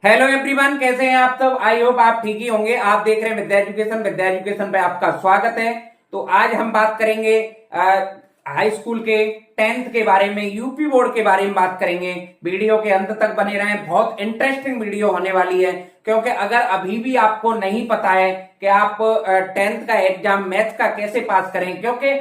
Hello everyone, कैसे हैं आप सब। आई होप आप ठीक ही होंगे। आप देख रहे हैं विद्या एजुकेशन। विद्या एजुकेशन पे आपका स्वागत है। तो आज हम बात करेंगे हाई स्कूल के 10th के बारे में, यूपी बोर्ड के बारे में बात करेंगे। वीडियो के अंत तक बने रहें, बहुत इंटरेस्टिंग वीडियो होने वाली है। क्योंकि अगर अभी भी आपको नहीं पता है कि आप 10th का एग्जाम मैथ का कैसे पास करें, क्योंकि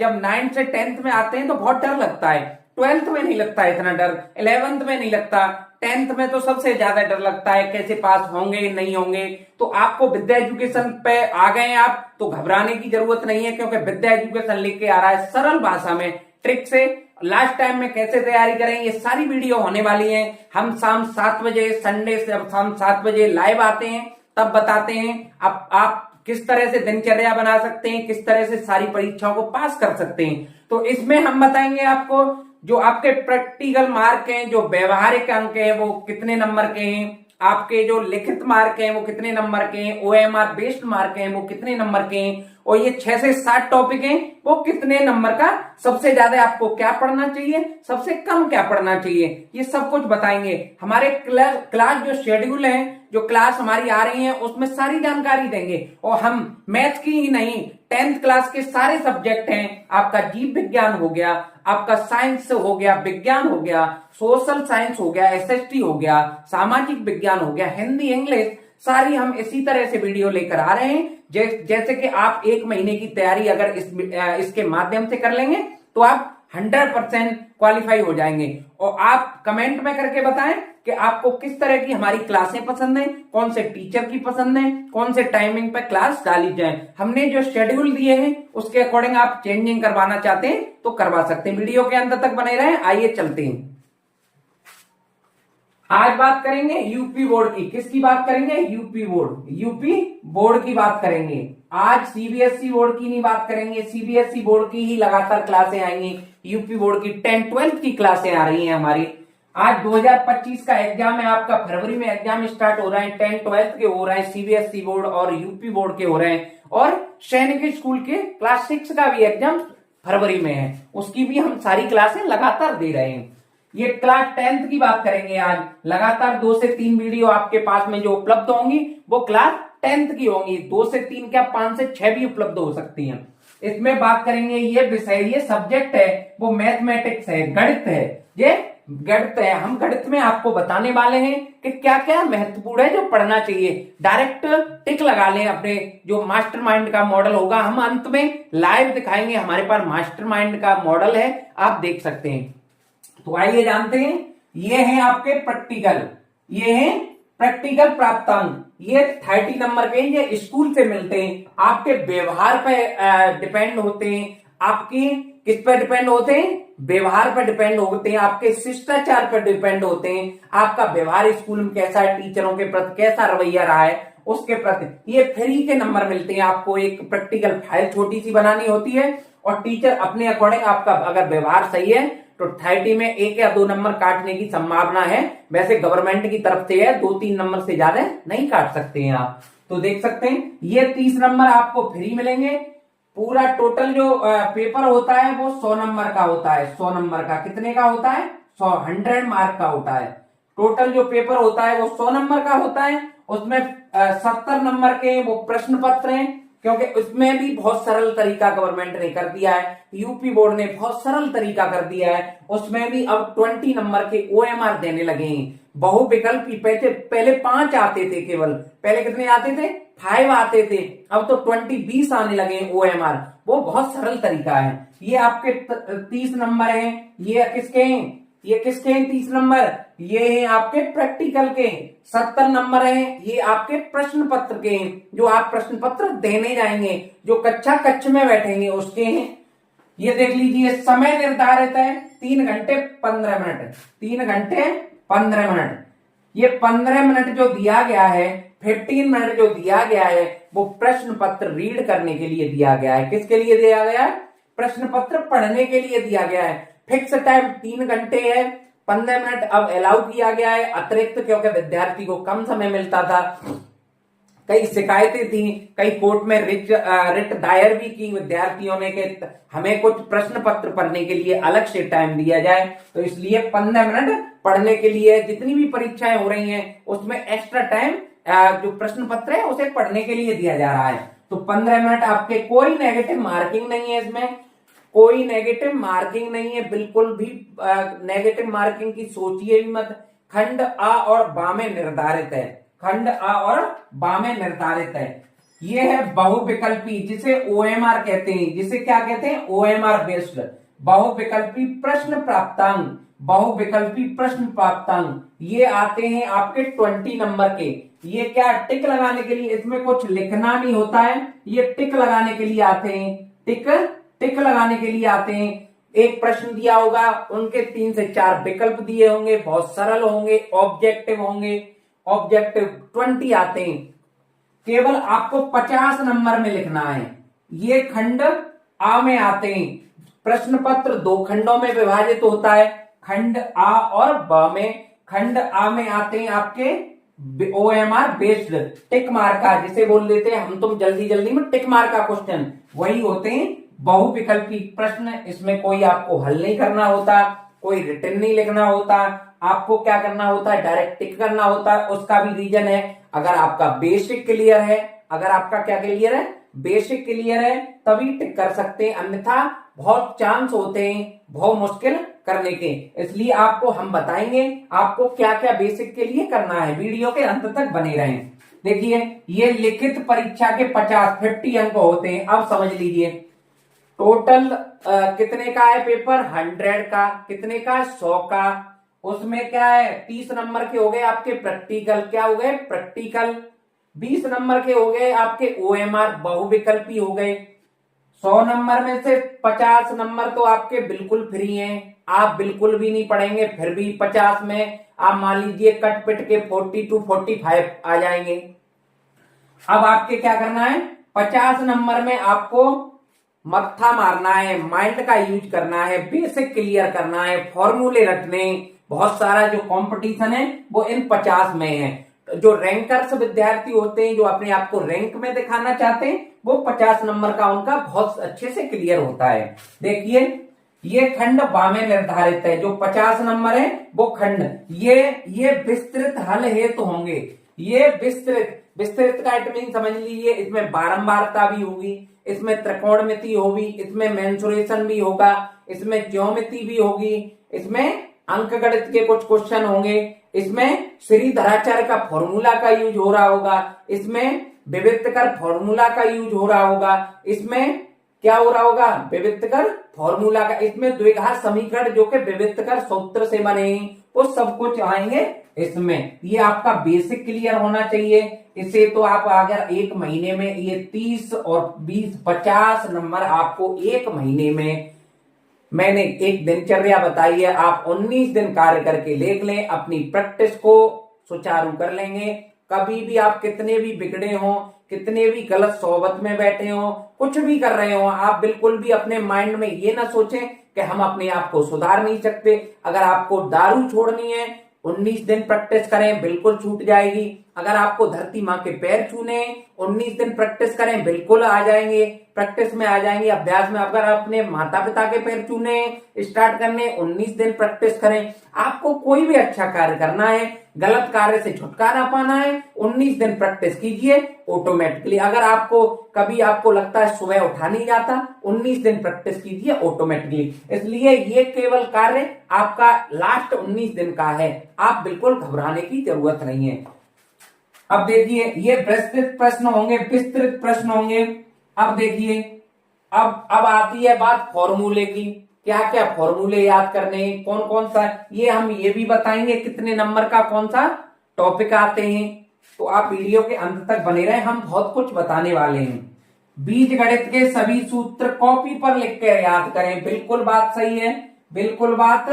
जब 9th से 10th में आते हैं तो बहुत डर लगता है। 12th में नहीं लगता इतना डर, 11th में नहीं लगता, 10th में तो सबसे ज्यादा डर लगता है कैसे पास होंगे नहीं होंगे। तो आपको विद्या एजुकेशन पे आ गए आप तो घबराने की जरूरत नहीं है, क्योंकि विद्या एजुकेशन लेके आ रहा है सरल भाषा में, ट्रिक से लास्ट टाइम में कैसे तैयारी करें, ये सारी वीडियो होने वाली है। हम शाम 7 बजे, संडे से शाम 7 बजे लाइव आते हैं, तब बताते हैं आप किस तरह से दिनचर्या बना सकते हैं, किस तरह से सारी परीक्षाओं को पास कर सकते हैं। तो इसमें हम बताएंगे आपको जो आपके प्रैक्टिकल मार्क हैं, जो व्यवहारिक अंक हैं वो कितने नंबर के हैं, आपके जो लिखित मार्क हैं वो कितने नंबर के हैं, ओएमआर बेस्ड मार्क हैं वो कितने नंबर के हैं, और ये 6 से 7 टॉपिक हैं वो कितने नंबर का, सबसे ज्यादा आपको क्या पढ़ना चाहिए, सबसे कम क्या पढ़ना चाहिए, ये सब कुछ बताएंगे। हमारे क्लास जो शेड्यूल है, जो क्लास हमारी आ रही है उसमें सारी जानकारी देंगे। और हम मैथ की ही नहीं, 10th क्लास के सारे सब्जेक्ट हैं, आपका जीव विज्ञान हो गया, आपका साइंस हो गया, विज्ञान हो गया, सोशल साइंस हो गया, एसएसटी हो गया, सामाजिक विज्ञान हो गया, हिंदी इंग्लिश, सारी हम इसी तरह से वीडियो लेकर आ रहे हैं। जैसे कि आप 1 महीने की तैयारी अगर इसके माध्यम से कर लेंगे तो आप 100% क्वालिफाई हो जाएंगे। और आप कमेंट में करके बताएं कि आपको किस तरह की हमारी क्लासें पसंद है, कौन से टीचर की पसंद है, कौन से टाइमिंग पे क्लास डाली जाए। हमने जो शेड्यूल दिए हैं उसके अकॉर्डिंग आप चेंजिंग करवाना चाहते हैं तो करवा सकते हैं। वीडियो के अंत तक बने रहें। आइए चलते हैं। आज बात करेंगे यूपी बोर्ड की। किसकी बात करेंगे? यूपी बोर्ड की बात करेंगे। आज सीबीएसई बोर्ड की नहीं बात करेंगे, सीबीएसई बोर्ड की ही लगातार क्लासें आएंगी। यूपी बोर्ड की 10th 12th की क्लासें आ रही हैं हमारी। आज 2025 का एग्जाम है आपका, फरवरी में एग्जाम स्टार्ट हो रहे हैं, 10th 12th के हो रहे हैं, सीबीएसई बोर्ड और यूपी बोर्ड के हो रहे हैं। और सैनिक स्कूल के क्लास 6 का भी एग्जाम फरवरी में है, उसकी भी हम सारी क्लासें लगातार दे रहे हैं। ये क्लास 10th की बात करेंगे आज। लगातार 2 से 3 वीडियो आपके पास में जो उपलब्ध होंगी वो क्लास 10th की होंगी। 2 से 3 क्या 5 से 6 भी उपलब्ध हो सकती हैं। इसमें बात करेंगे, ये विषय, ये सब्जेक्ट है वो मैथमेटिक्स है, गणित है। ये गणित है। हम गणित में आपको बताने वाले हैं कि क्या क्या महत्वपूर्ण है जो पढ़ना चाहिए। डायरेक्ट टिक लगा लें अपने जो मास्टरमाइंड का मॉडल होगा, हम अंत में लाइव दिखाएंगे। हमारे पास मास्टरमाइंड का मॉडल है, आप देख सकते हैं। तो आइए जानते हैं। ये हैं आपके प्रैक्टिकल, ये हैं प्रैक्टिकल प्राप्तांक। ये 30 नंबर के, ये स्कूल से मिलते हैं। आपके व्यवहार पे डिपेंड होते हैं। आपकी किस पे डिपेंड होते हैं? व्यवहार पर डिपेंड होते हैं, आपके शिष्टाचार पर डिपेंड होते हैं। आपका व्यवहार स्कूल में कैसा है, टीचरों के प्रति कैसा रवैया रहा है उसके प्रति। ये फ्री के नंबर मिलते हैं आपको। एक प्रैक्टिकल फाइल छोटी सी बनानी होती है और टीचर अपने अकॉर्डिंग, आपका अगर व्यवहार सही है तो 30 में 1 या 2 नंबर काटने की संभावना है। वैसे गवर्नमेंट की तरफ से है, 2-3 नंबर से ज्यादा नहीं काट सकते हैं आप। तो देख सकते हैं ये 30 नंबर आपको फ्री मिलेंगे। पूरा टोटल जो पेपर होता है वो 100 नंबर का होता है। 100 नंबर का कितने का होता है? 100 मार्क का होता है। टोटल जो पेपर होता है वो 100 नंबर का होता है। उसमें 70 नंबर के वो प्रश्न पत्र हैं, क्योंकि उसमें भी बहुत सरल तरीका गवर्नमेंट ने कर दिया है। यूपी बोर्ड ने बहुत सरल तरीका कर दिया है। उसमें भी अब 20 नंबर के ओएमआर देने लगे हैं। बहुविकल्पी पहले 5 आते थे केवल, पहले कितने आते थे? 5 आते थे। अब तो 20 आने लगे हैं ओएमआर। वो बहुत सरल तरीका है। ये आपके 30 नंबर हैं। ये किसके हैं? ये किसके हैं 30 नंबर? ये हैं आपके प्रैक्टिकल के। 70 नंबर हैं, ये आपके प्रश्न पत्र के हैं, जो आप प्रश्न पत्र देने जाएंगे, जो कक्ष में बैठेंगे उसके हैं। ये देख लीजिए, समय निर्धारित है 3 घंटे 15 मिनट। 3 घंटे 15 मिनट। ये 15 मिनट जो दिया गया है, 15 मिनट जो दिया गया है, वो प्रश्न पत्र रीड करने के लिए दिया गया है। किसके लिए दिया गया है? प्रश्न पत्र पढ़ने के लिए दिया गया है। फिक्स टाइम 3 घंटे है। 15 मिनट अब अलाउ किया गया है अतिरिक्त, क्योंकि विद्यार्थी को कम समय मिलता था। कई शिकायतें थी, कई कोर्ट में रिट दायर भी की विद्यार्थियों ने कि हमें कुछ प्रश्न पत्र पढ़ने के लिए अलग से टाइम दिया जाए। तो इसलिए 15 मिनट पढ़ने के लिए, जितनी भी परीक्षाएं हो रही हैं उसमें एक्स्ट्रा टाइम जो प्रश्न पत्र है उसे पढ़ने के लिए दिया जा रहा है। तो 15 मिनट आपके, कोई नेगेटिव मार्किंग नहीं है इसमें, कोई नेगेटिव मार्किंग नहीं है, बिल्कुल भी नेगेटिव मार्किंग की सोचिए भी मत। खंड अ और बा में निर्धारित है, खंड अ और बा में निर्धारित है। ये है बहुविकल्पी, जिसे ओएमआर कहते हैं, जिसे क्या कहते हैं, ओएमआर बेस्ड बहुविकल्पी प्रश्न प्राप्तांक। बहुविकल्पी प्रश्न प्राप्तांक ये आते हैं आपके 20 नंबर के। ये क्या, टिक लगाने के लिए, इसमें कुछ लिखना नहीं होता है, ये टिक लगाने के लिए आते हैं, टिक लगाने के लिए आते हैं। एक प्रश्न दिया होगा, उनके 3 से 4 विकल्प दिए होंगे, बहुत सरल होंगे, ऑब्जेक्टिव होंगे, ऑब्जेक्टिव 20 आते हैं। केवल आपको 50 नंबर में लिखना है। ये खंड आ में आते हैं। प्रश्न पत्र 2 खंडों में विभाजित होता है, खंड आ और ब में। खंड आ में आते हैं आपके ओएमआर बेस्ड टिक मार्क का, जिसे बोल देते हैं हम तुम जल्दी जल्दी में टिक मार्क का क्वेश्चन, वही होते हैं बहुविकल्पी प्रश्न। इसमें कोई आपको हल नहीं करना होता, कोई रिटर्न नहीं लिखना होता, आपको क्या करना होता है, डायरेक्ट टिक करना होता है। उसका भी रीजन है, अगर आपका बेसिक क्लियर है, अगर आपका क्या क्लियर है, बेसिक क्लियर है, तभी टिक कर सकते हैं, अन्यथा बहुत चांस होते हैं बहुत मुश्किल करने के। इसलिए आपको हम बताएंगे आपको क्या क्या बेसिक के लिए करना है, वीडियो के अंत तक बने रहें। देखिए, ये लिखित परीक्षा के 50 अंक होते हैं। अब समझ लीजिए, टोटल कितने का है पेपर, 100 का, कितने का, 100 का। उसमें क्या है, 30 नंबर के हो गए आपके प्रैक्टिकल, क्या हो गए, प्रैक्टिकल। 20 नंबर के हो गए आपके ओएमआर बहुविकल्पी हो गए। 100 नंबर में से 50 नंबर तो आपके बिल्कुल फ्री हैं, आप बिल्कुल भी नहीं पढ़ेंगे, फिर भी 50 में आप मान लीजिए कट पिट के 40 to 45 आ जाएंगे। अब आपके क्या करना है, 50 नंबर में आपको मत्था मारना है, माइंड का यूज करना है, बेसिक क्लियर करना है, फॉर्मूले रखने। बहुत सारा जो कंपटीशन है वो इन 50 में है। जो रैंकर्स विद्यार्थी होते हैं, जो अपने आप को रैंक में दिखाना चाहते हैं, वो 50 नंबर का उनका बहुत अच्छे से क्लियर होता है। देखिए, ये खंड बा में निर्धारित है, जो 50 नंबर है वो खंड, ये विस्तृत हल हेतु होंगे। ये विस्तृत का इट मीन समझ लीजिए, इसमें बारंबारता भी होगी, इसमें त्रिकोणमिति होगी, इसमें मेंसुरेशन भी होगा, इसमें ज्योमिति भी होगी, इसमें अंकगणित के कुछ क्वेश्चन होंगे, इसमें श्रीधराचार्य का फॉर्मूला का यूज हो रहा होगा, इसमें विविधकर फॉर्मूला का यूज हो रहा होगा, इसमें क्या हो रहा होगा, विविधकर फॉर्मूला का, इसमें द्विघात समीकरण जो कि विविधकर सूत्र से बने, वो सब कुछ आएंगे इसमें। ये आपका बेसिक क्लियर होना चाहिए। इसे तो आप अगर एक महीने में ये 30 और 20 50 नंबर आपको एक महीने में, मैंने एक दिनचर्या बताई है, आप 19 दिन कार्य करके देख लें, अपनी प्रैक्टिस को सुचारू कर लेंगे। कभी भी आप कितने भी बिगड़े हो, कितने भी गलत सोहबत में बैठे हो, कुछ भी कर रहे हो, आप बिल्कुल भी अपने माइंड में ये ना सोचें कि हम अपने आप को सुधार नहीं सकते। अगर आपको दारू छोड़नी है, 19 दिन प्रैक्टिस करें, बिल्कुल छूट जाएगी। अगर आपको धरती माँ के पैर छूने, 19 दिन प्रैक्टिस करें, बिल्कुल आ जाएंगे, प्रैक्टिस में आ जाएंगे, अभ्यास में। अगर अपने माता पिता के पैर छूने स्टार्ट करने, 19 दिन प्रैक्टिस करें। आपको कोई भी अच्छा कार्य करना है, गलत कार्य से छुटकारा पाना है, 19 दिन प्रैक्टिस कीजिए, ऑटोमेटिकली। अगर आपको कभी आपको लगता है सुबह उठा नहीं जाता, 19 दिन प्रैक्टिस कीजिए, ऑटोमेटिकली। इसलिए ये केवल कार्य आपका लास्ट 19 दिन का है, आप बिल्कुल घबराने की जरूरत नहीं है। अब देखिए, ये विस्तृत प्रश्न होंगे, विस्तृत प्रश्न होंगे। अब देखिए, अब आती है बात फॉर्मूले की। क्या क्या फॉर्मूले याद करने, कौन कौन सा, ये हम ये भी बताएंगे कितने नंबर का कौन सा टॉपिक आते हैं। तो आप वीडियो के अंत तक बने रहे, हम बहुत कुछ बताने वाले हैं। बीजगणित के सभी सूत्र कॉपी पर लिख कर याद करें, बिल्कुल बात सही है, बिल्कुल बात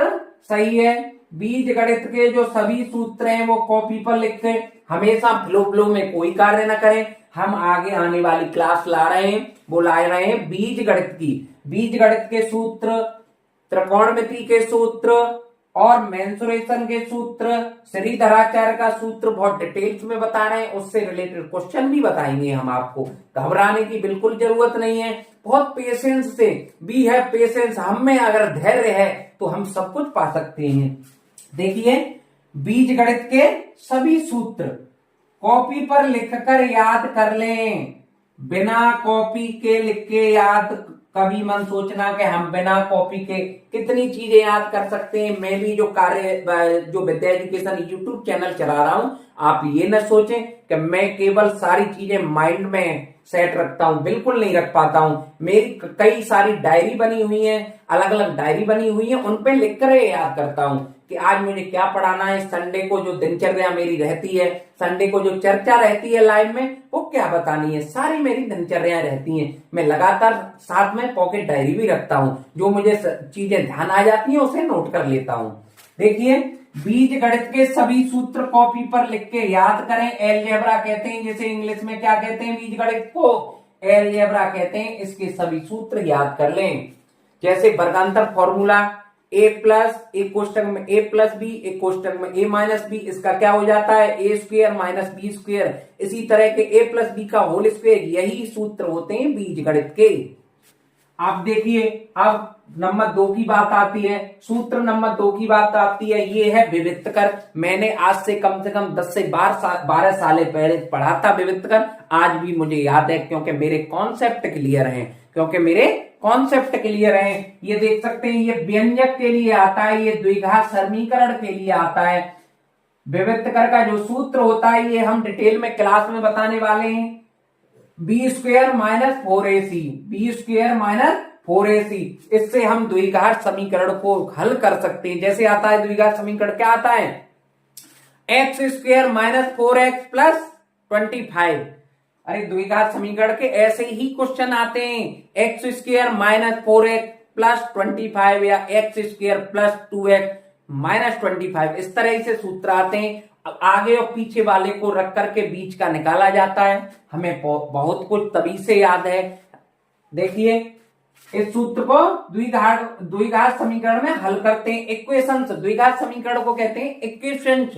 सही है। बीजगणित के जो सभी सूत्र हैं वो कॉपी पर लिख के, हमेशा फ्लो में कोई कार्य न करें। हम आगे आने वाली क्लास ला रहे हैं, वो ला रहे हैं बीजगणित की। बीजगणित के सूत्र, त्रिकोणमिति के सूत्र और मेंसुरेशन के सूत्र, श्रीधराचार्य का सूत्र बहुत डिटेल्स में बता रहे हैं, उससे रिलेटेड क्वेश्चन भी बताएंगे हम आपको। घबराने की बिल्कुल जरूरत नहीं है, बहुत पेशेंस से, वी हैव पेशेंस, हम में अगर धैर्य है तो हम सब कुछ पा सकते हैं। देखिए, बीज गणित के सभी सूत्र कॉपी पर लिखकर याद कर लें। बिना कॉपी के लिख के याद कभी मन सोचना कि हम बिना कॉपी के कितनी चीजें याद कर सकते हैं। मैं भी जो विद्या एजुकेशन यूट्यूब चैनल चला रहा हूं, आप ये न सोचें कि मैं केवल सारी चीजें माइंड में सेट रखता हूं, बिल्कुल नहीं रख पाता हूं। मेरी कई सारी डायरी बनी हुई है, अलग अलग डायरी बनी हुई है, उन पे लिख कर याद करता हूं कि आज मुझे क्या पढ़ाना है। संडे को जो दिनचर्या मेरी रहती है, संडे को जो चर्चा रहती है लाइव में, वो क्या बतानी है, सारी मेरी दिनचर्या रहती हैं। मैं लगातार साथ में पॉकेट डायरी भी रखता हूं, जो मुझे चीजें ध्यान आ जाती हैं उसे नोट कर लेता हूं। देखिए, बीज गणित के सभी सूत्र कॉपी पर लिख के याद करें। एलजेब्रा कहते हैं, जैसे इंग्लिश में क्या कहते हैं, बीज गणित को एलजेब्रा कहते हैं। इसके सभी सूत्र याद कर लें, जैसे वर्गांतर फॉर्मूला a प्लस एक कोष्टक में a प्लस बी, एक कोष्टक में a माइनस बी, इसका क्या हो जाता है a square minus B square. इसी तरह के a प्लस बी का होल स्क्वायर, यही सूत्र होते हैं बीज गणित के। आप देखिए, अब नंबर 2 की बात आती है, सूत्र नंबर 2 की बात आती है, ये है विविक्त कर। मैंने आज से कम 10 से 12 साल पहले पढ़ा था विविक्त कर, आज भी मुझे याद है, क्योंकि मेरे कॉन्सेप्ट क्लियर हैं, ये देख सकते हैं, ये व्यंजक के लिए आता है, ये द्विघात समीकरण के लिए आता है। विविक्त कर का जो सूत्र होता है, ये हम डिटेल में क्लास में बताने वाले हैं। B square minus 4ac, B square minus 4ac, इससे हम द्विघात समीकरण को हल कर सकते हैं। जैसे आता है द्विघात समीकरण, क्या आता है, x square minus 4x plus 25। अरे द्विघात समीकरण के ऐसे ही क्वेश्चन आते हैं, x square minus 4x plus 25 या x square plus 2x minus 25, इस तरह से सूत्र आते हैं। आगे और पीछे वाले को रख करके बीच का निकाला जाता है। हमें बहुत कुछ तभी से याद है। देखिए, इस सूत्र को द्विघात समीकरण में हल करते हैं। इक्वेशंस, द्विघात समीकरण को कहते हैं इक्वेशंस।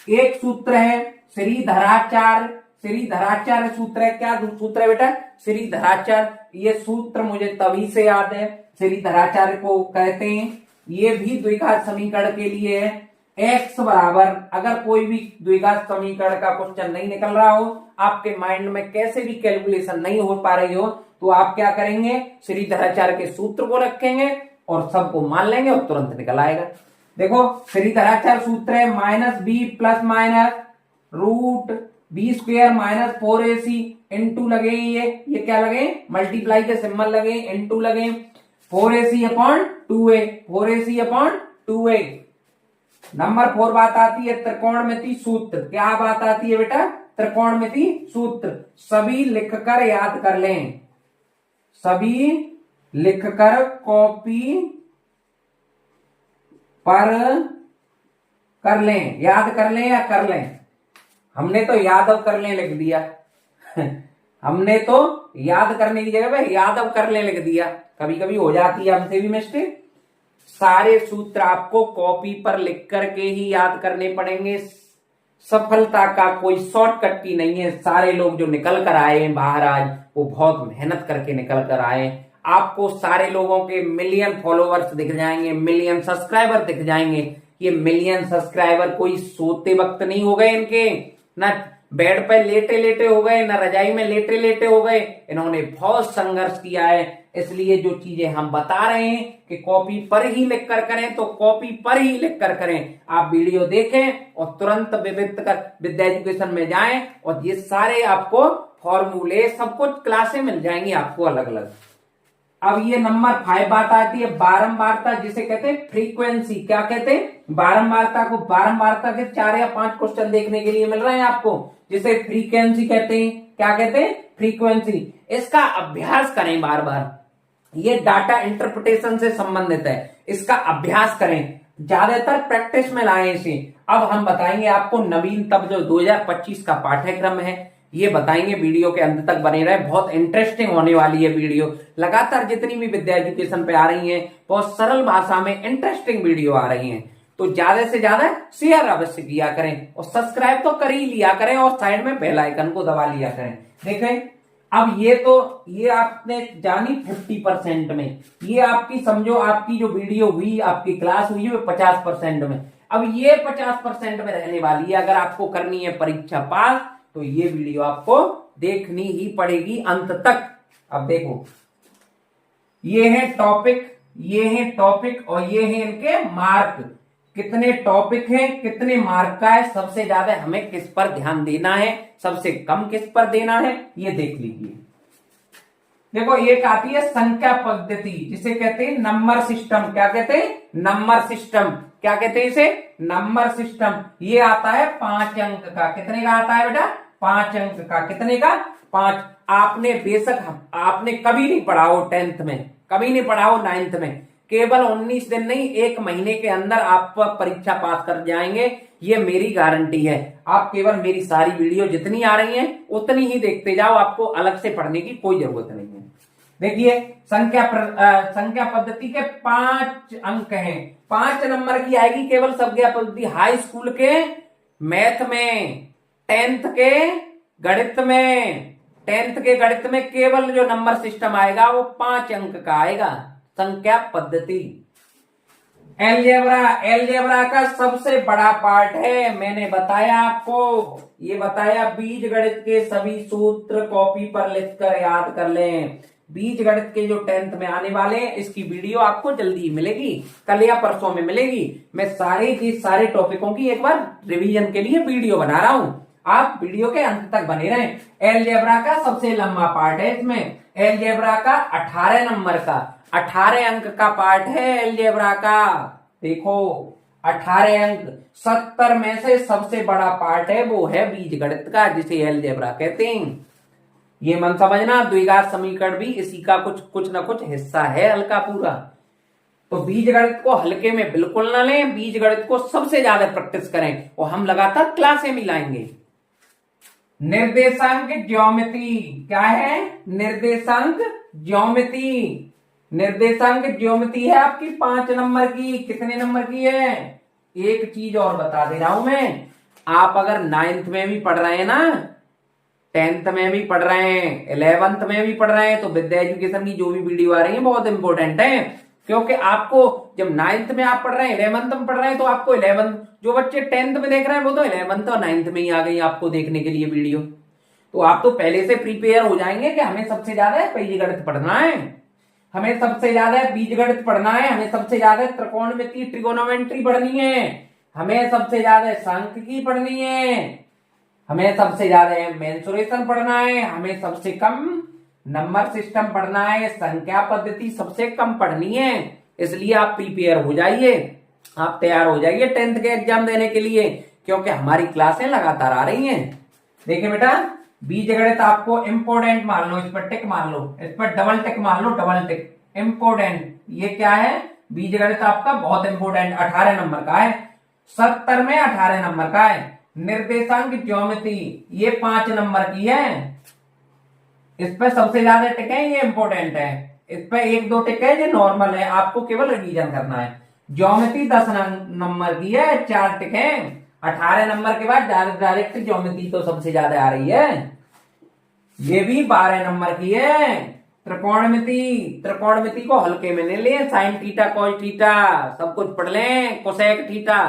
एक सूत्र है श्रीधराचार्य सूत्र है। क्या सूत्र है बेटा, श्रीधराचार्य। ये सूत्र मुझे तभी से याद है, श्रीधराचार्य को कहते हैं। ये भी द्विघात समीकरण के लिए है। x बराबर, अगर कोई भी द्विघात समीकरण का क्वेश्चन नहीं निकल रहा हो, आपके माइंड में कैसे भी कैलकुलेशन नहीं हो पा रही हो, तो आप क्या करेंगे, श्रीधराचार्य के सूत्र को रखेंगे और सबको मान लेंगे और तुरंत निकल आएगा। देखो, श्रीधराचार्य सूत्र है minus B plus minus root B square minus 4ac into लगे, ये क्या लगे, मल्टीप्लाई के सिंबल लगे, इंटू लगे 4ac upon 2a, 4ac upon 2a। Number 4 बात आती है त्रिकोणमिति सूत्र। क्या बात आती है बेटा, त्रिकोणमिति सूत्र। सभी लिखकर याद कर लें, सभी लिखकर कॉपी पर कर लें, याद कर लें या कर लें। हमने तो यादव कर लें लिख दिया हमने तो याद करने की जगह पे यादव कर लें लिख दिया। कभी कभी हो जाती है हमसे भी मिस्टेक। सारे सूत्र आपको कॉपी पर लिख करके ही याद करने पड़ेंगे। सफलता का कोई शॉर्टकट की नहीं है। सारे लोग जो निकल कर आए हैं बाहर आज, वो बहुत मेहनत करके निकल कर आए। आपको सारे लोगों के मिलियन फॉलोवर्स दिख जाएंगे, मिलियन सब्सक्राइबर दिख जाएंगे। ये मिलियन सब्सक्राइबर कोई सोते वक्त नहीं हो गए इनके, ना बेड पे लेटे लेटे हो गए, ना रजाई में लेटे लेटे हो गए। इन्होंने बहुत संघर्ष किया है। इसलिए जो चीजें हम बता रहे हैं कि कॉपी पर ही लिख कर करें, तो कॉपी पर ही लिख कर करें। आप वीडियो देखें और तुरंत विद्या एजुकेशन में जाएं और ये सारे आपको फॉर्मूले सब कुछ क्लासें मिल जाएंगी आपको अलग अलग। अब ये नंबर 5 बात आती है बारंबारता, जिसे कहते हैं फ्रीक्वेंसी। क्या कहते हैं, बारंबारता को। बारंबारता के 4 या 5 क्वेश्चन देखने के लिए मिल रहे हैं आपको, जिसे फ्रीक्वेंसी कहते हैं। क्या कहते हैं, फ्रीक्वेंसी। इसका अभ्यास करें बार बार। ये डाटा इंटरप्रिटेशन से संबंधित है, इसका अभ्यास करें, ज्यादातर प्रैक्टिस में लाएं इसे। अब हम बताएंगे आपको नवीनतम जो 2025 का पाठ्यक्रम है, ये बताएंगे। वीडियो के अंत तक बने रहे, बहुत इंटरेस्टिंग होने वाली है वीडियो। लगातार जितनी भी विद्या एजुकेशन पे आ रही हैं, बहुत सरल भाषा में इंटरेस्टिंग वीडियो आ रही हैं, तो ज्यादा से ज्यादा शेयर अवश्य किया करें और सब्सक्राइब तो कर ही लिया करें और साइड में बेल आइकन को दबा लिया करें। देखें, अब ये आपने जानी 50% में, ये आपकी समझो आपकी जो वीडियो हुई, आपकी क्लास हुई है 50% में। अब ये 50% में रहने वाली है। अगर आपको करनी है परीक्षा पास तो ये वीडियो आपको देखनी ही पड़ेगी अंत तक। अब देखो, ये है टॉपिक और ये है इनके मार्क। कितने टॉपिक हैं, कितने मार्क का है, सबसे ज्यादा हमें किस पर ध्यान देना है, सबसे कम किस पर देना है, ये देख लीजिए। देखो, एक आती है संख्या पद्धति, जिसे कहते हैं नंबर सिस्टम। क्या कहते हैं? Number system. क्या कहते हैं इसे? Number system. ये आता है 5 अंक का। कितने का आता है बेटा? 5 अंक का। कितने का? 5। आपने बेशक आपने कभी नहीं पढ़ा हो 10th में, कभी नहीं पढ़ा हो 9th में, केवल 19 दिन नहीं, 1 महीने के अंदर आप परीक्षा पास कर जाएंगे, ये मेरी गारंटी है। आप केवल मेरी सारी वीडियो जितनी आ रही हैं उतनी ही देखते जाओ, आपको अलग से पढ़ने की कोई जरूरत नहीं है। देखिए, संख्या पद्धति के 5 अंक हैं। 5 नंबर की आएगी केवल संख्या पद्धति। हाई स्कूल के मैथ में, 10th के गणित में केवल जो नंबर सिस्टम आएगा वो 5 अंक का आएगा, संख्या पद्धति। एलजेब्रा का सबसे बड़ा पार्ट है। मैंने बताया आपको, ये बताया बीज गणित के सभी सूत्र कॉपी पर लिखकर याद कर लें। बीज गणित के जो 10th में आने वाले हैं, इसकी वीडियो आपको जल्दी मिलेगी, कल या परसों में मिलेगी। मैं सारे टॉपिकों की एक बार रिवीजन के लिए वीडियो बना रहा हूं, आप वीडियो के अंत तक बने रहें। एलजेब्रा का सबसे लंबा पार्ट है इसमें। एलजेब्रा का 18 नंबर का, 18 अंक का पार्ट है एलजेब्रा का। देखो, 18 अंक, 70 में से सबसे बड़ा पार्ट है वो है बीज गणित का, जिसे एलजेब्रा कहते हैं। ये मन समझना, द्विघात समीकरण भी इसी का कुछ न कुछ हिस्सा है, हल्का पूरा। तो बीज गणित को हल्के में बिल्कुल ना लें, बीज गणित को सबसे ज्यादा प्रैक्टिस करें और हम लगातार क्लासें भी लाएंगे। निर्देशांक ज्योमेट्री क्या है? निर्देशांक ज्योमेट्री है आपकी 5 नंबर की। कितने नंबर की है? एक चीज और बता दे रहा हूं मैं, आप अगर 9th में भी पढ़ रहे हैं ना, 10th में भी पढ़ रहे हैं, 11th में भी पढ़ रहे हैं, तो विद्या एजुकेशन की जो भी वीडियो आ रही है बहुत इंपॉर्टेंट है। क्योंकि आपको जब 9th में आप पढ़ रहे हैं, 11th में पढ़ रहे हैं, तो आपको 11th, जो बच्चे 10th में देख रहे हैं वो तो 11th और 9th में ही आ गई आपको देखने के लिए वीडियो। तो आप तो पहले से प्रिपेयर हो जाएंगे कि हमें सबसे ज्यादा बीज गणित पढ़ना है, हमें सबसे ज्यादा बीज गणित पढ़ना है, हमें सबसे ज्यादा त्रिकोणमिति ट्रिगोनोमेट्री पढ़नी है, हमें सबसे ज्यादा सांख्यिकी पढ़नी है, हमें सबसे ज्यादा मेंसुरेशन पढ़ना है, हमें सबसे कम नंबर सिस्टम पढ़ना है, संख्या पद्धति सबसे कम पढ़नी है। इसलिए आप प्रिपेयर हो जाइए, आप तैयार हो जाइए 10th के एग्जाम देने के लिए, क्योंकि हमारी क्लासें लगातार आ रही हैं। देखिए बेटा, बीज गणित आपको इंपोर्टेंट मान लो, इस पर टिक मान लो, इस पर डबल टिक मान लो, डबल टिक, इंपोर्टेंट। ये क्या है? बीज गणित आपका बहुत इंपोर्टेंट, 18 नंबर का है। 70 में 18 नंबर का है। निर्देशांक ज्योमेट्री ये 5 नंबर की है, इस पे सबसे ज्यादा टिक है, ये इंपोर्टेंट है। इस पे 1-2 टिक है, ये नॉर्मल है, आपको केवल रिवीजन करना है। ज्योमेट्री 10 नंबर की है, 4 टिक है। 18 नंबर के बाद डायरेक्ट ज्योमेट्री तो सबसे ज्यादा आ रही है, ये भी 12 नंबर की है। त्रिकोणमिति को हल्के में नहीं ले, साइन थीटा कॉस थीटा सब कुछ पढ़ लें, कोसेक थीटा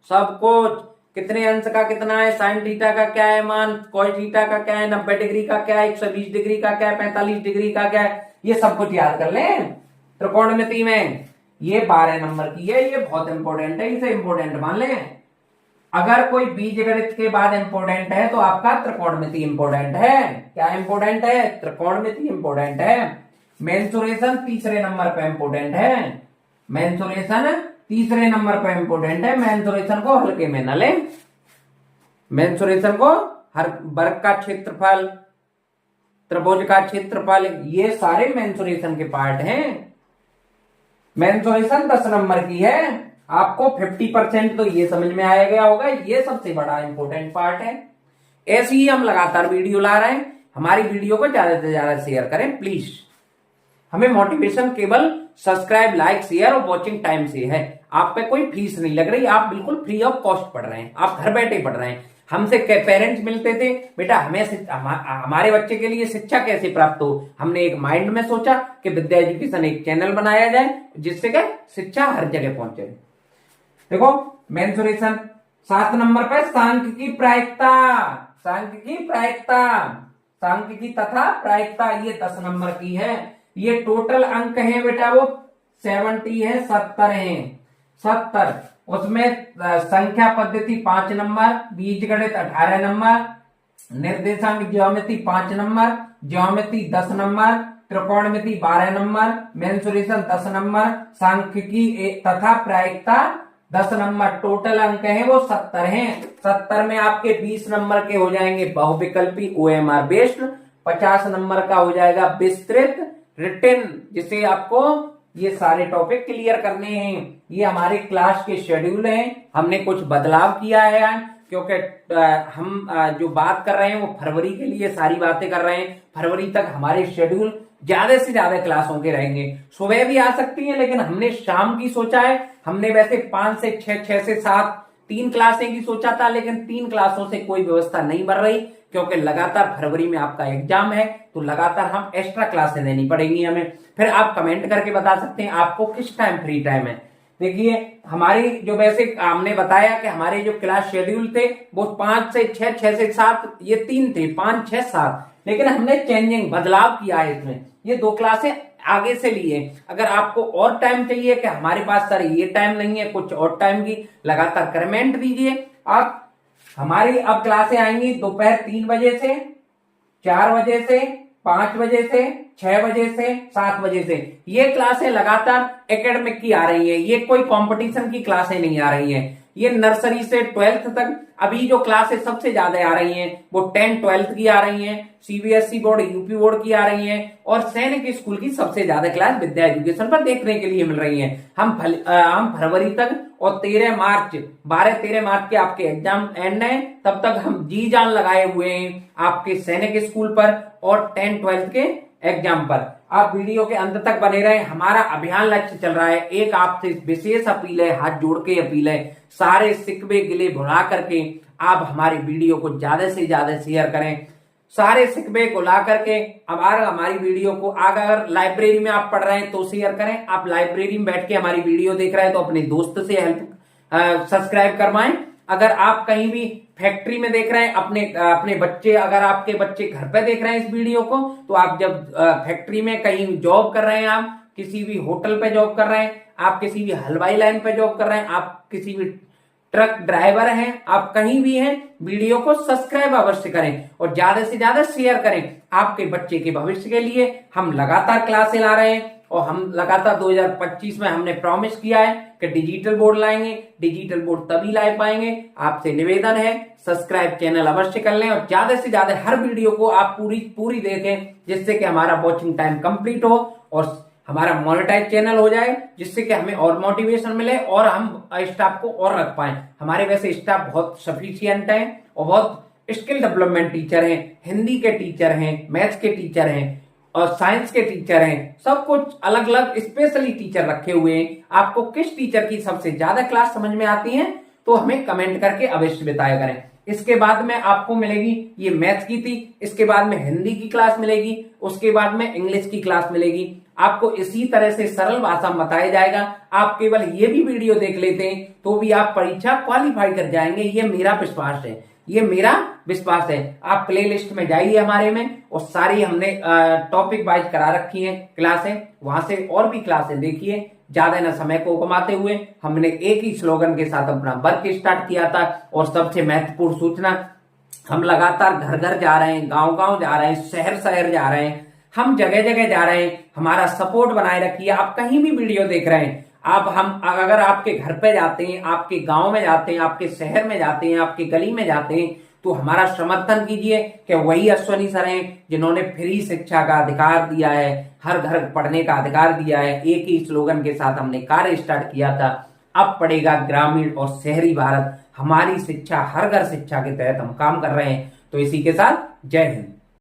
सब कुछ, कितने अंश का कितना है, साइन थीटा का क्या है मान, कॉस थीटा का क्या है, 90 डिग्री का क्या है, 120 डिग्री का क्या है, 45 डिग्री का क्या है, ये सब कुछ याद कर लें त्रिकोणमिति में। ये 12 नंबर की है, ये बहुत इंपॉर्टेंट है, इसे इंपॉर्टेंट मान लें। अगर कोई बीज गणित के बाद इंपॉर्टेंट है तो आपका त्रिकोणमिति इंपॉर्टेंट है। क्या इंपॉर्टेंट है? त्रिकोणमिति इंपॉर्टेंट है। मेंसुरेशन 3 नंबर पे इंपॉर्टेंट है, मेंसुरेशन 3 नंबर पे इंपॉर्टेंट है। मेंसुरेशन को हल्के में न लें, मेंसुरेशन को हर वर्ग का क्षेत्रफल, त्रिभुज का क्षेत्रफल, ये सारे मेंसुरेशन के पार्ट हैं। मेंसुरेशन 10 नंबर की है, आपको 50% तो ये समझ में आया गया होगा, ये सबसे बड़ा इंपॉर्टेंट पार्ट है। ऐसे ही हम लगातार वीडियो ला रहे हैं, हमारी वीडियो को ज्यादा से ज्यादा शेयर करें प्लीज। हमें मोटिवेशन केवल सब्सक्राइब, लाइक, शेयर और वॉचिंग टाइम से है। आप पे कोई फीस नहीं लग रही, आप बिल्कुल फ्री ऑफ कॉस्ट पढ़ रहे हैं, आप घर बैठे पढ़ रहे हैं। हमसे पेरेंट्स मिलते थे, बेटा हमारे बच्चे के लिए शिक्षा कैसे प्राप्त हो। हमने एक माइंड में सोचा कि विद्या एजुकेशन एक चैनल बनाया जाए जिससे क्या शिक्षा हर जगह पहुंचे। देखो मेंसुरेशन 7 नंबर पर सांख्यिकी प्रायिकता, सांख्यिकी तथा प्रायिकता ये 10 नंबर की है। ये टोटल अंक है बेटा वो 70 है, 70 है, 70। उसमें संख्या पद्धति 5 नंबर, बीजगणित 18 नंबर, निर्देशांक ज्योमेट्री 5 नंबर, ज्योमेट्री 10 नंबर, त्रिकोणमिति 12 नंबर, मेंसुरेशन 10 नंबर, सांख्यिकी तथा प्रायिकता 10 नंबर। टोटल अंक है वो 70 हैं। 70 में आपके 20 नंबर के हो जाएंगे बहुविकल्पी OMR बेस्ड, 50 नंबर का हो जाएगा विस्तृत रिटन, जिसे आपको ये सारे टॉपिक क्लियर करने हैं। ये हमारे क्लास के शेड्यूल हैं, हमने कुछ बदलाव किया है क्योंकि हम जो बात कर रहे हैं वो फरवरी के लिए सारी बातें कर रहे हैं। फरवरी तक हमारे शेड्यूल ज्यादा से ज्यादा क्लासों के रहेंगे। सुबह भी आ सकती है लेकिन हमने शाम की सोचा है। हमने वैसे 5 से 6, 6 से 7 3 क्लासें की सोचा था, लेकिन 3 क्लासों से कोई व्यवस्था नहीं बन रही क्योंकि लगातार फरवरी में आपका एग्जाम है, तो लगातार हम एक्स्ट्रा क्लासें देनी पड़ेंगी हमें। फिर आप कमेंट करके बता सकते हैं आपको किस टाइम फ्री टाइम है। देखिए हमारी जो वैसे हमने बताया कि हमारे जो क्लास शेड्यूल थे वो 5 से 6, 6 से 7 ये 3 थे, 5, 6, 7, लेकिन हमने चेंजिंग बदलाव किया है इसमें। ये 2 क्लासें आगे से लिए। अगर आपको और टाइम चाहिए कि हमारे पास सर ये टाइम नहीं है, कुछ और टाइम की, लगातार कमेंट दीजिए। आप हमारी अब क्लासें आएंगी दोपहर 3 बजे से, 4 बजे से, 5 बजे से, 6 बजे से, 7 बजे से। ये क्लासें लगातार एकेडमिक की आ रही है, ये कोई कंपटीशन की क्लासें नहीं आ रही हैं। ये नर्सरी से 12th तक अभी जो क्लासेस सबसे ज्यादा आ रही हैं वो 10, 12th की आ रही हैं, CBSE बोर्ड, यूपी बोर्ड की आ रही हैं, और सैनिक स्कूल की सबसे ज्यादा क्लास विद्या एजुकेशन पर देखने के लिए मिल रही हैं। हम फरवरी तक और 13 मार्च 12-13 मार्च के आपके एग्जाम एंड है, तब तक हम जी जान लगाए हुए हैं आपके सैनिक स्कूल पर और 10, 12th के एग्जाम पर। आप वीडियो के अंत तक बने रहें। हमारा अभियान लक्ष्य चल रहा है, एक आपसे विशेष अपील है, हाथ जोड़ के अपील है, सारे सिकवे गिले भुला करके आप हमारे वीडियो को ज्यादा से ज्यादा शेयर करें। सारे सिकवे को ला करके हमारी वीडियो को अगर लाइब्रेरी में आप पढ़ रहे हैं तो शेयर करें। आप लाइब्रेरी में बैठ के हमारी वीडियो देख रहे हैं तो अपने दोस्त से हेल्प सब्सक्राइब करवाएं। अगर आप कहीं भी फैक्ट्री में देख रहे हैं, अपने बच्चे, अगर आपके बच्चे घर पे देख रहे हैं इस वीडियो को, तो आप जब फैक्ट्री में कहीं जॉब कर रहे हैं, आप किसी भी होटल पे जॉब कर रहे हैं, आप किसी भी हलवाई लाइन पे जॉब कर रहे हैं, आप किसी भी ट्रक ड्राइवर हैं, आप कहीं भी हैं, वीडियो को सब्सक्राइब अवश्य करें और ज्यादा से ज्यादा शेयर करें। आपके बच्चे के भविष्य के लिए हम लगातार क्लासें ला रहे हैं और हम लगातार 2025 में हमने प्रॉमिस किया है कि डिजिटल बोर्ड लाएंगे। डिजिटल बोर्ड तभी ला पाएंगे। आपसे निवेदन है सब्सक्राइब चैनल अवश्य कर लें और ज्यादा से ज्यादा हर वीडियो को आप पूरी देखें, जिससे कि हमारा वॉचिंग टाइम कंप्लीट हो और हमारा मोनेटाइज चैनल हो जाए, जिससे कि हमें और मोटिवेशन मिले और हम स्टाफ को और रख पाए। हमारे वैसे स्टाफ बहुत सफिशियंट है और बहुत स्किल डेवलपमेंट टीचर हैं, हिंदी के टीचर हैं, मैथ्स के टीचर हैं और साइंस के टीचर हैं, सब कुछ अलग अलग स्पेशली टीचर रखे हुए हैं। आपको किस टीचर की सबसे ज्यादा क्लास समझ में आती है तो हमें कमेंट करके अवश्य बताया करें। इसके बाद में आपको मिलेगी, ये मैथ्स की थी, इसके बाद में हिंदी की क्लास मिलेगी, उसके बाद में इंग्लिश की क्लास मिलेगी। आपको इसी तरह से सरल भाषा में बताया जाएगा। आप केवल ये भी वीडियो देख लेते हैं तो भी आप परीक्षा क्वालिफाई कर जाएंगे, ये मेरा विश्वास है, ये मेरा विश्वास है। आप प्ले लिस्ट में जाइए हमारे में और सारी हमने टॉपिक वाइज करा रखी है क्लासें, वहां से और भी क्लासें देखिए। ज्यादा न समय को कमाते हुए हमने एक ही स्लोगन के साथ अपना वर्क स्टार्ट किया था और सबसे महत्वपूर्ण सूचना, हम लगातार घर घर जा रहे हैं, गांव गांव जा रहे हैं, शहर शहर जा रहे हैं, हम जगह जगह जा रहे हैं। हमारा सपोर्ट बनाए रखिए। आप कहीं भी वीडियो देख रहे हैं, हम अगर आपके घर पे जाते हैं, आपके गांव में जाते हैं, आपके शहर में जाते हैं, आपके गली में जाते हैं, तो हमारा समर्थन कीजिए कि वही अश्वनी सर हैं जिन्होंने फ्री शिक्षा का अधिकार दिया है, हर घर पढ़ने का अधिकार दिया है। एक ही स्लोगन के साथ हमने कार्य स्टार्ट किया था, अब पढ़ेगा ग्रामीण और शहरी भारत। हमारी शिक्षा हर घर शिक्षा के तहत हम काम कर रहे हैं। तो इसी के साथ जय हिंद।